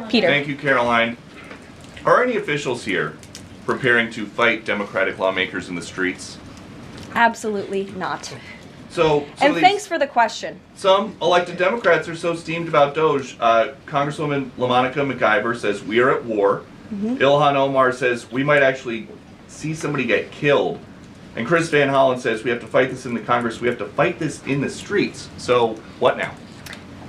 Peter. Thank you, Caroline. Are any officials here preparing to fight Democratic lawmakers in the streets? Absolutely not. So, and thanks for the question. Some elected Democrats are so steamed about Doge. Congresswoman LaMonica McIver says we are at war. Ilhan Omar says we might actually see somebody get killed. And Chris Van Hollen says we have to fight this in the Congress. We have to fight this in the streets. So what now?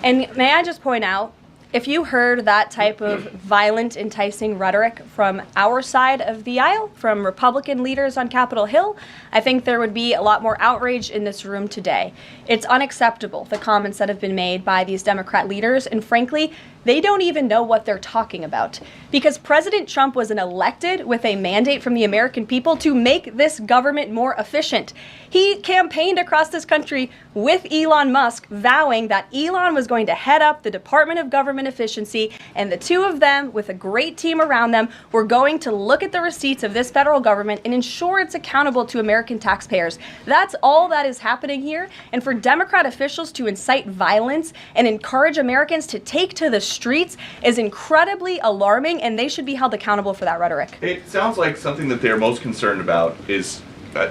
And may I just point out, if you heard that type of violent, enticing rhetoric from our side of the aisle, from Republican leaders on Capitol Hill, I think there would be a lot more outrage in this room today. It's unacceptable, the comments that have been made by these Democrat leaders, and frankly, they don't even know what they're talking about. Because President Trump was elected with a mandate from the American people to make this government more efficient. He campaigned across this country with Elon Musk, vowing that Elon was going to head up the Department of Government Efficiency, and the two of them, with a great team around them, were going to look at the receipts of this federal government and ensure it's accountable to American taxpayers. That's all that is happening here. And for Democrat officials to incite violence and encourage Americans to take to the streets is incredibly alarming, and they should be held accountable for that rhetoric. It sounds like something that they're most concerned about is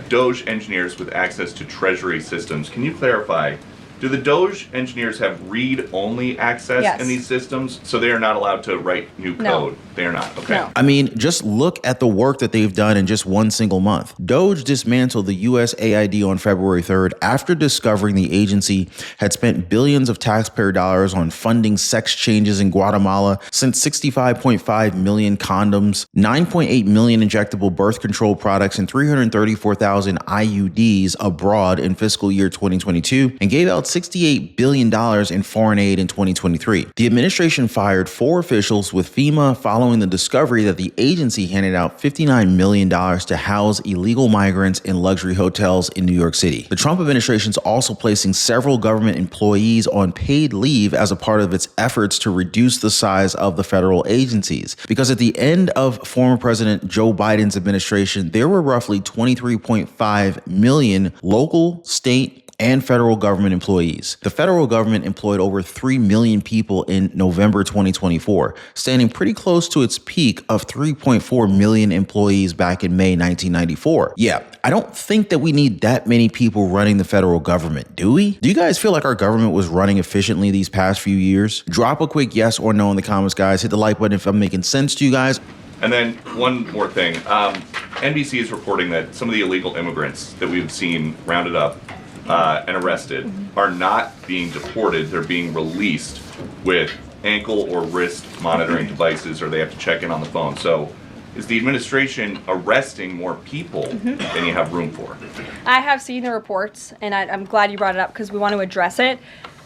Doge engineers with access to Treasury systems. Can you clarify? Do the Doge engineers have read-only access in these systems, so they are not allowed to write new code? No. They are not, okay. No. I mean, just look at the work that they've done in just one single month. Doge dismantled the USAID on February 3rd after discovering the agency had spent billions of taxpayer dollars on funding sex changes in Guatemala, sent 65.5 million condoms, 9.8 million injectable birth control products, and 334,000 IUDs abroad in fiscal year 2022, and gave out $68 billion in foreign aid in 2023. The administration fired 4 officials with FEMA following the discovery that the agency handed out $59 million to house illegal migrants in luxury hotels in New York City. The Trump administration is also placing several government employees on paid leave as a part of its efforts to reduce the size of the federal agencies. Because at the end of former President Joe Biden's administration, there were roughly 23.5 million local, state, and federal government employees. The federal government employed over 3 million people in November 2024, standing pretty close to its peak of 3.4 million employees back in May 1994. Yeah, I don't think that we need that many people running the federal government, do we? Do you guys feel like our government was running efficiently these past few years? Drop a quick yes or no in the comments, guys. Hit the like button if I'm making sense to you guys. And then one more thing. NBC is reporting that some of the illegal immigrants that we've seen rounded up and arrested are not being deported. They're being released with ankle or wrist monitoring devices, or they have to check in on the phone. So is the administration arresting more people than you have room for? I have seen the reports, and I'm glad you brought it up because we want to address it.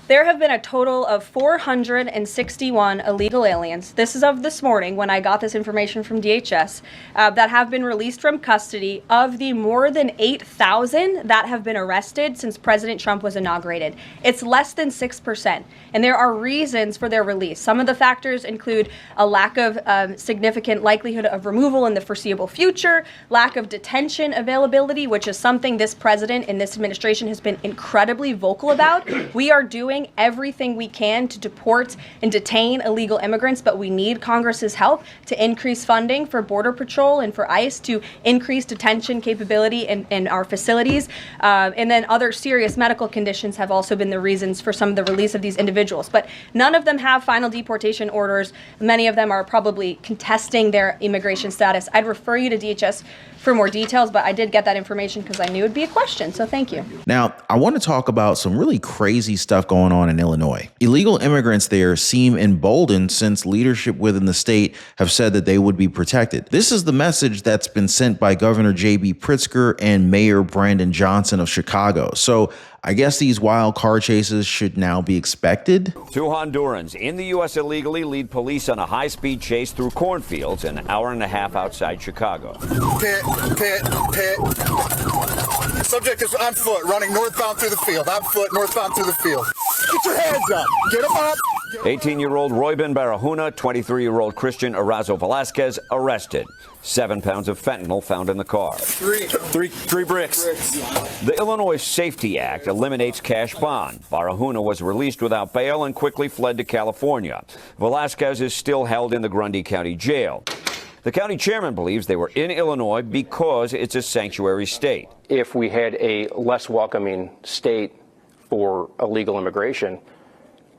There have been a total of 461 illegal aliens. This is of this morning when I got this information from DHS that have been released from custody of the more than 8,000 that have been arrested since President Trump was inaugurated. It's less than 6%. And there are reasons for their release. Some of the factors include a lack of significant likelihood of removal in the foreseeable future, lack of detention availability, which is something this president and this administration has been incredibly vocal about. We are doing everything we can to deport and detain illegal immigrants, but we need Congress's help to increase funding for Border Patrol and for ICE to increase detention capability in our facilities. And then other serious medical conditions have also been the reasons for some of the release of these individuals. But none of them have final deportation orders. Many of them are probably contesting their immigration status. I'd refer you to DHS for more details, but I did get that information because I knew it'd be a question, so thank you. Now, I want to talk about some really crazy stuff going on in Illinois. Illegal immigrants there seem emboldened since leadership within the state have said that they would be protected. This is the message that's been sent by Governor J.B. Pritzker and Mayor Brandon Johnson of Chicago. So I guess these wild car chases should now be expected. 2 Hondurans in the U.S. illegally lead police on a high-speed chase through cornfields an hour and a half outside Chicago. Pit. Subject is on foot, running northbound through the field. On foot, northbound through the field. Get your hands up. Get them up. 18-year-old Royben Barahona, 23-year-old Christian Arazo Velasquez arrested. 7 pounds of fentanyl found in the car. Three bricks. The Illinois Safety Act eliminates cash bond. Barahona was released without bail and quickly fled to California. Velasquez is still held in the Grundy County Jail. The county chairman believes they were in Illinois because it's a sanctuary state. If we had a less welcoming state for illegal immigration,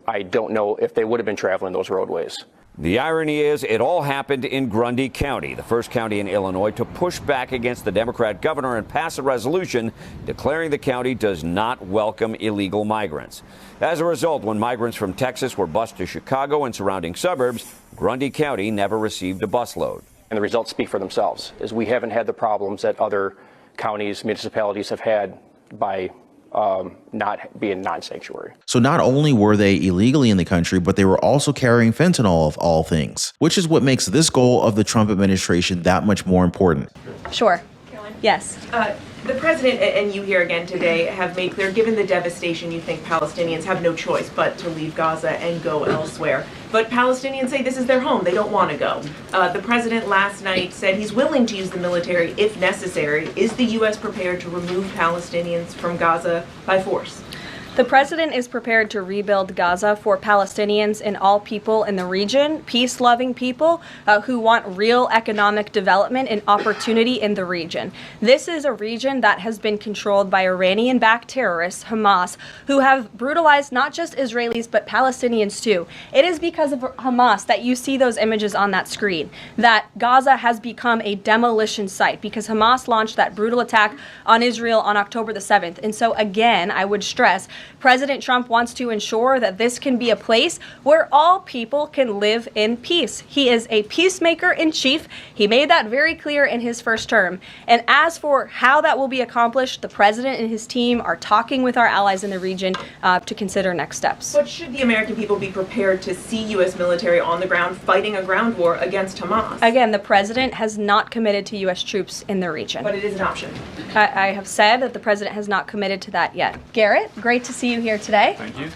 I don't know if they would have been traveling those roadways. The irony is it all happened in Grundy County, the first county in Illinois to push back against the Democrat governor and pass a resolution declaring the county does not welcome illegal migrants. As a result, when migrants from Texas were bused to Chicago and surrounding suburbs, Grundy County never received a busload. And the results speak for themselves, is we haven't had the problems that other counties, municipalities have had by not being non-sanctuary. So not only were they illegally in the country, but they were also carrying fentanyl of all things, which is what makes this goal of the Trump administration that much more important. Sure. Yes. The president and you here again today have made clear, given the devastation, you think Palestinians have no choice but to leave Gaza and go elsewhere. But Palestinians say this is their home. They don't want to go. The president last night said he's willing to use the military if necessary. Is the U.S. prepared to remove Palestinians from Gaza by force? The president is prepared to rebuild Gaza for Palestinians and all people in the region, peace-loving people who want real economic development and opportunity in the region. This is a region that has been controlled by Iranian-backed terrorists, Hamas, who have brutalized not just Israelis but Palestinians too. It is because of Hamas that you see those images on that screen, that Gaza has become a demolition site because Hamas launched that brutal attack on Israel on October the 7th. And so again, I would stress, President Trump wants to ensure that this can be a place where all people can live in peace. He is a peacemaker in chief. He made that very clear in his first term. And as for how that will be accomplished, the president and his team are talking with our allies in the region to consider next steps. But should the American people be prepared to see U.S. military on the ground fighting a ground war against Hamas? Again, the president has not committed to U.S. troops in the region. But it is an option. I have said that the president has not committed to that yet. Garrett, great to see you here today. Thank you.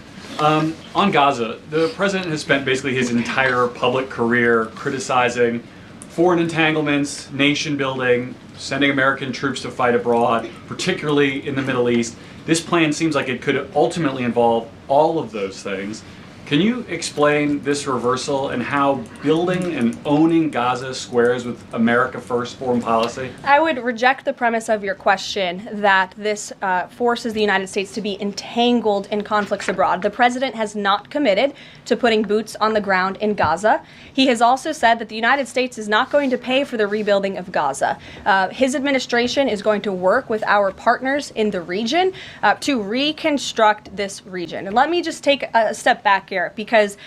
On Gaza, the president has spent basically his entire public career criticizing foreign entanglements, nation building, sending American troops to fight abroad, particularly in the Middle East. This plan seems like it could ultimately involve all of those things. Can you explain this reversal and how building and owning Gaza squares with America First foreign policy? I would reject the premise of your question that this forces the United States to be entangled in conflicts abroad. The president has not committed to putting boots on the ground in Gaza. He has also said that the United States is not going to pay for the rebuilding of Gaza. His administration is going to work with our partners in the region to reconstruct this region. And let me just take a step back here, because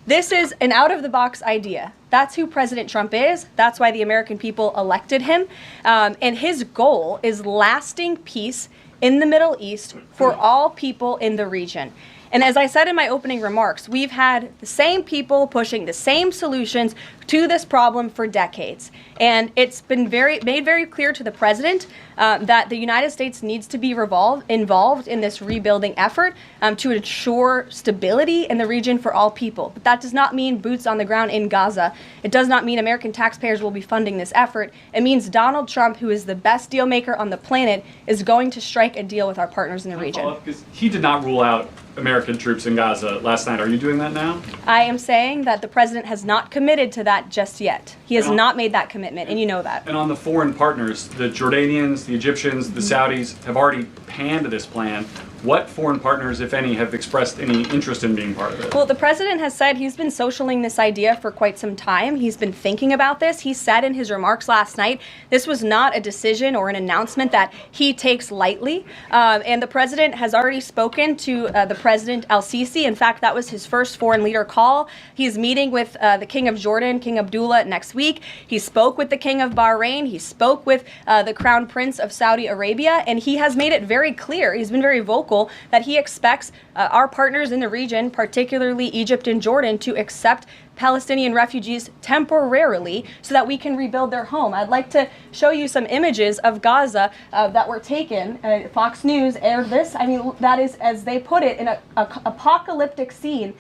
this is an out-of-the-box idea. That's who President Trump is. That's why the American people elected him. And his goal is lasting peace in the Middle East for all people in the region. And as I said in my opening remarks, we've had the same people pushing the same solutions to this problem for decades. And it's been made very clear to the president that the United States needs to be involved in this rebuilding effort to ensure stability in the region for all people. But that does not mean boots on the ground in Gaza. It does not mean American taxpayers will be funding this effort. It means Donald Trump, who is the best deal maker on the planet, is going to strike a deal with our partners in the region. Because he did not rule out American troops in Gaza last night. Are you doing that now? I am saying that the president has not committed to that just yet. He has not made that commitment, and you know that. And on the foreign partners, the Jordanians, the Egyptians, the Saudis have already panned this plan. What foreign partners, if any, have expressed any interest in being part of it? Well, the president has said he's been socialing this idea for quite some time. He's been thinking about this. He said in his remarks last night, this was not a decision or an announcement that he takes lightly. And the president has already spoken to the President al-Sisi. In fact, that was his first foreign leader call. He's meeting with the King of Jordan, King Abdullah, next week. He spoke with the King of Bahrain. He spoke with the Crown Prince of Saudi Arabia. And he has made it very clear, he's been very vocal vocal that he expects our partners in the region, particularly Egypt and Jordan, to accept Palestinian refugees temporarily so that we can rebuild their home. I'd like to show you some images of Gaza that were taken. Fox News aired this. I mean, that is, as they put it, an apocalyptic scene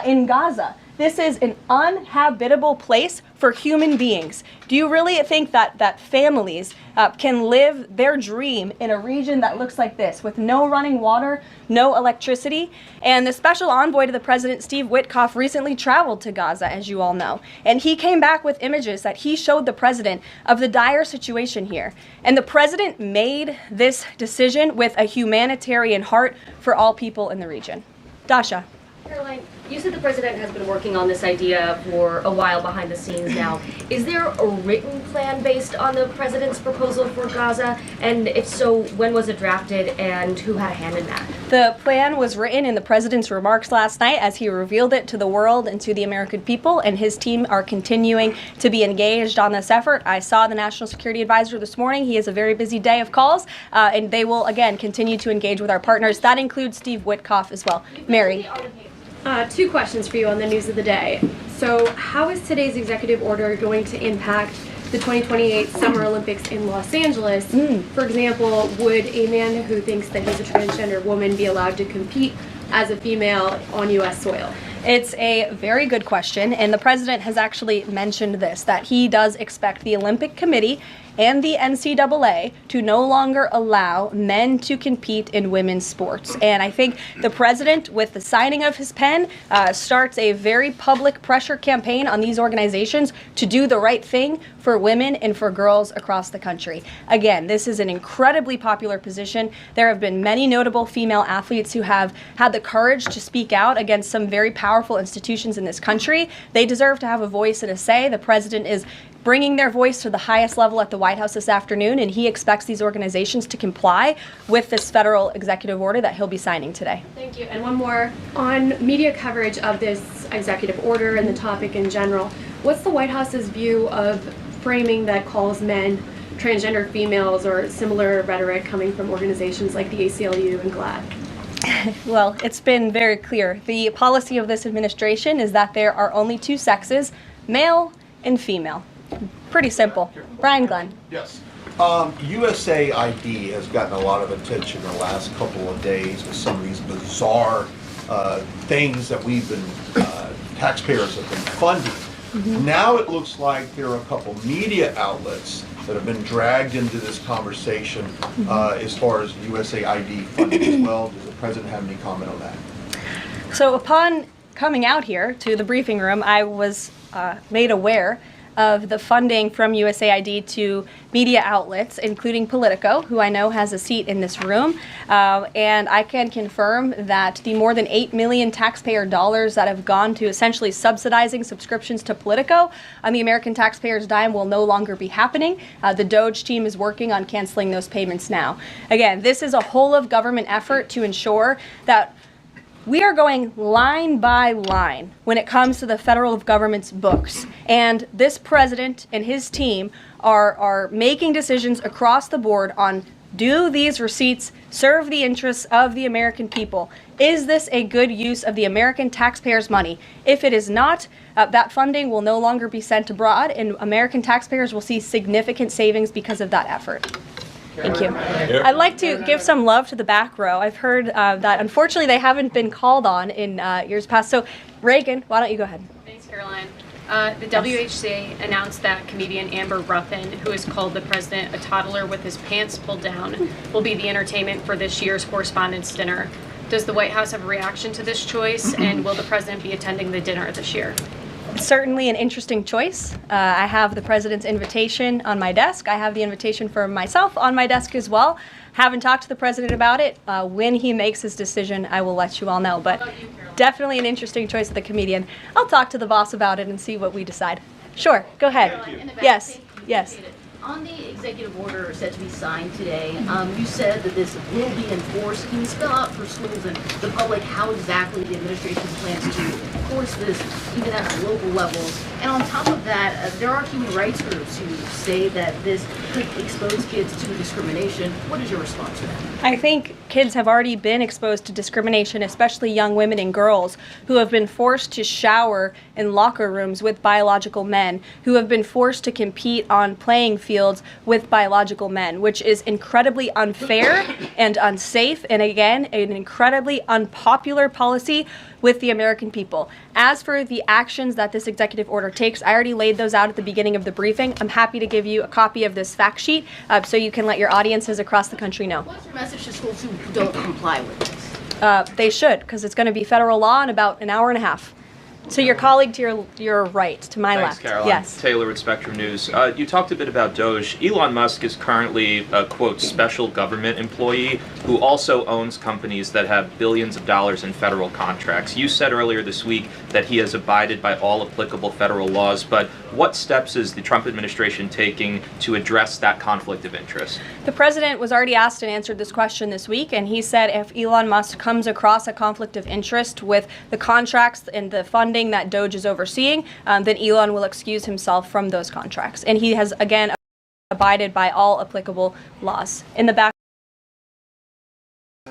in Gaza. This is an uninhabitable place for human beings. Do you really think that families can live their dream in a region that looks like this, with no running water, no electricity? And the special envoy to the president, Steve Witkoff, recently traveled to Gaza, as you all know. And he came back with images that he showed the president of the dire situation here. And the president made this decision with a humanitarian heart for all people in the region. Dasha. Caroline, you said the president has been working on this idea for a while behind the scenes now. Is there a written plan based on the president's proposal for Gaza? And if so, when was it drafted and who had a hand in that? The plan was written in the president's remarks last night as he revealed it to the world and to the American people, and his team are continuing to be engaged on this effort. I saw the National Security Advisor this morning. He has a very busy day of calls, and they will, again, continue to engage with our partners. That includes Steve Witkoff as well. Mary. Two questions for you on the news of the day. So, how is today's executive order going to impact the 2028 Summer Olympics in Los Angeles? For example, would a man who thinks that he's a transgender woman be allowed to compete as a female on U.S. soil? It's a very good question, and the president has actually mentioned this, that he does expect the Olympic Committee and the NCAA to no longer allow men to compete in women's sports. And I think the president, with the signing of his pen, starts a very public pressure campaign on these organizations to do the right thing for women and for girls across the country. Again, this is an incredibly popular position. There have been many notable female athletes who have had the courage to speak out against some very powerful institutions in this country. They deserve to have a voice and a say. The president is bringing their voice to the highest level at the White House this afternoon, and he expects these organizations to comply with this federal executive order that he'll be signing today. Thank you. And one more. On media coverage of this executive order and the topic in general, what's the White House's view of framing that calls men transgender females, or similar rhetoric coming from organizations like the ACLU and GLAAD? Well, it's been very clear. The policy of this administration is that there are only two sexes, male and female. Pretty simple. Brian Glenn. Yes. USAID has gotten a lot of attention in the last couple of days with some of these bizarre things that we've been, taxpayers have been funding. Now it looks like there are a couple media outlets that have been dragged into this conversation as far as USAID funding as well. Does the president have any comment on that? So upon coming out here to the briefing room, I was made aware of the funding from USAID to media outlets, including Politico, who I know has a seat in this room. And I can confirm that the more than $8 million taxpayer dollars that have gone to essentially subsidizing subscriptions to Politico on the American taxpayers' dime will no longer be happening. The DOJ team is working on canceling those payments now. Again, this is a whole of government effort to ensure that we are going line by line when it comes to the federal government's books. And this president and his team are making decisions across the board on, do these receipts serve the interests of the American people? Is this a good use of the American taxpayers' money? If it is not, that funding will no longer be sent abroad, and American taxpayers will see significant savings because of that effort. Thank you. I'd like to give some love to the back row. I've heard that unfortunately they haven't been called on in years past. So Reagan, why don't you go ahead? Thanks, Caroline. The WHC announced that comedian Amber Ruffin, who has called the president a toddler with his pants pulled down, will be the entertainment for this year's Correspondents' Dinner. Does the White House have a reaction to this choice, and will the president be attending the dinner this year? Certainly an interesting choice. I have the president's invitation on my desk. I have the invitation for myself on my desk as well. Haven't talked to the president about it. When he makes his decision, I will let you all know. But definitely an interesting choice of the comedian. I'll talk to the boss about it and see what we decide. Sure, go ahead. Yes, yes. On the executive order set to be signed today, you said that this will be enforced. Can you spell out for schools and the public how exactly the administration plans to enforce this, even at the local levels? And on top of that, there are human rights groups who say that this could expose kids to discrimination. What is your response to that? I think kids have already been exposed to discrimination, especially young women and girls who have been forced to shower in locker rooms with biological men, who have been forced to compete on playing fields with biological men, which is incredibly unfair and unsafe, and again, an incredibly unpopular policy with the American people. As for the actions that this executive order takes, I already laid those out at the beginning of the briefing. I'm happy to give you a copy of this fact sheet so you can let your audiences across the country know. What's your message to schools who don't comply with this? They should, because it's going to be federal law in about an hour and a half. So your colleague to your right, to my Thanks, left. Caroline. Yes. Taylor with Spectrum News. You talked a bit about Doge. Elon Musk is currently a, quote, special government employee who also owns companies that have billions of dollars in federal contracts. You said earlier this week that he has abided by all applicable federal laws, but what steps is the Trump administration taking to address that conflict of interest? The president was already asked and answered this question this week, and he said if Elon Musk comes across a conflict of interest with the contracts and the funding that Doge is overseeing, then Elon will excuse himself from those contracts. And he has, again, abided by all applicable laws. In the back.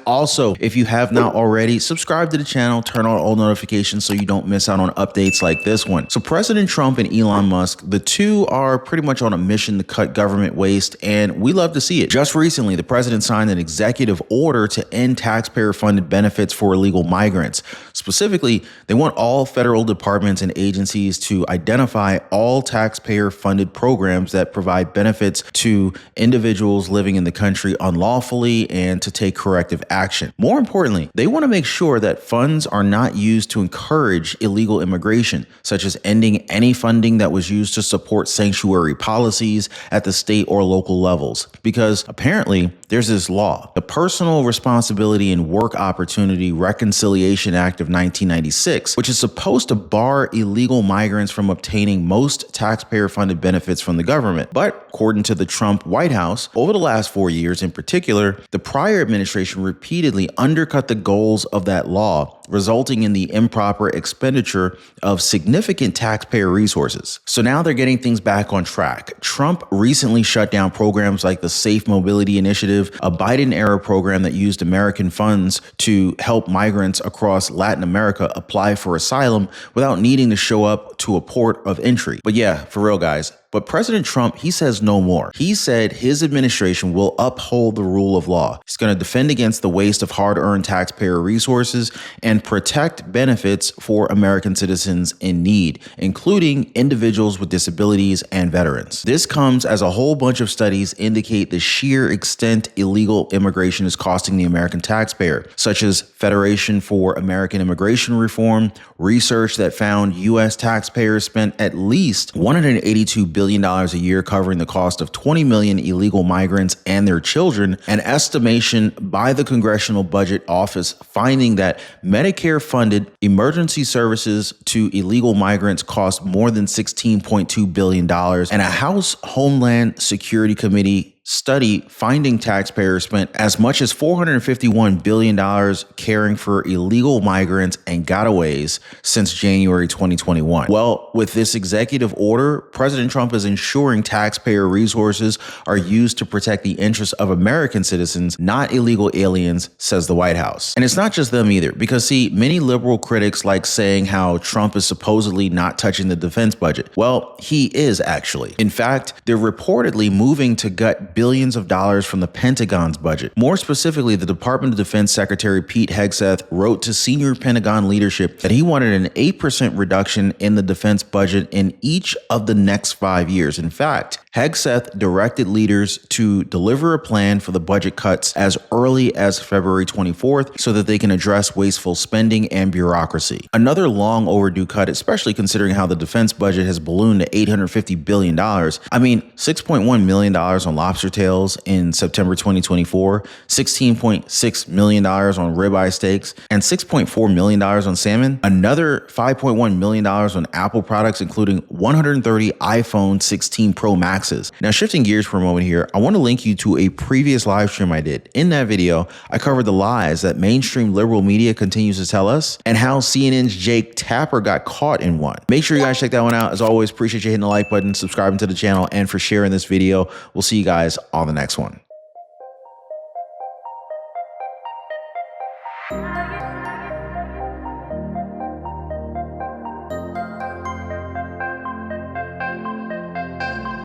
Also, if you have not already, subscribe to the channel, turn on all notifications so you don't miss out on updates like this one. So President Trump and Elon Musk, the two are pretty much on a mission to cut government waste, and we love to see it. Just recently, the president signed an executive order to end taxpayer-funded benefits for illegal migrants. Specifically, they want all federal departments and agencies to identify all taxpayer-funded programs that provide benefits to individuals living in the country unlawfully and to take corrective action. More importantly, they want to make sure that funds are not used to encourage illegal immigration, such as ending any funding that was used to support sanctuary policies at the state or local levels. Because apparently there's this law, the Personal Responsibility and Work Opportunity Reconciliation Act of 1996, which is supposed to bar illegal migrants from obtaining most taxpayer-funded benefits from the government. But according to the Trump White House, over the last 4 years in particular, the prior administration repeatedly undercut the goals of that law, resulting in the improper expenditure of significant taxpayer resources. So now they're getting things back on track. Trump recently shut down programs like the Safe Mobility Initiative, a Biden-era program that used American funds to help migrants across Latin America apply for asylum without needing to show up to a port of entry. But yeah, for real, guys. But President Trump, he says no more. He said his administration will uphold the rule of law. He's going to defend against the waste of hard-earned taxpayer resources and protect benefits for American citizens in need, including individuals with disabilities and veterans. This comes as a whole bunch of studies indicate the sheer extent illegal immigration is costing the American taxpayer, such as Federation for American Immigration Reform, research that found U.S. taxpayers spent at least $182 billion a year covering the cost of 20 million illegal migrants and their children, an estimation by the Congressional Budget Office finding that Medicare-funded emergency services to illegal migrants cost more than $16.2 billion, and a House Homeland Security Committee study finding taxpayers spent as much as $451 billion caring for illegal migrants and gotaways since January 2021. Well, with this executive order, President Trump is ensuring taxpayer resources are used to protect the interests of American citizens, not illegal aliens, says the White House. And it's not just them either, because see, many liberal critics like saying how Trump is supposedly not touching the defense budget. Well, he is actually. In fact, they're reportedly moving to gut billions of dollars from the Pentagon's budget. More specifically, the Department of Defense Secretary Pete Hegseth wrote to senior Pentagon leadership that he wanted an 8% reduction in the defense budget in each of the next 5 years. In fact, Hegseth directed leaders to deliver a plan for the budget cuts as early as February 24th so that they can address wasteful spending and bureaucracy. Another long overdue cut, especially considering how the defense budget has ballooned to $850 billion. I mean, $6.1 million on lobster tails in September 2024, $16.6 million on ribeye steaks, and $6.4 million on salmon. Another $5.1 million on Apple products, including 130 iPhone 16 Pro Maxes. Now, shifting gears for a moment here, I want to link you to a previous live stream I did. In that video, I covered the lies that mainstream liberal media continues to tell us and how CNN's Jake Tapper got caught in one. Make sure you guys check that one out. As always, appreciate you hitting the like button, subscribing to the channel, and for sharing this video. We'll see you guys on the next one.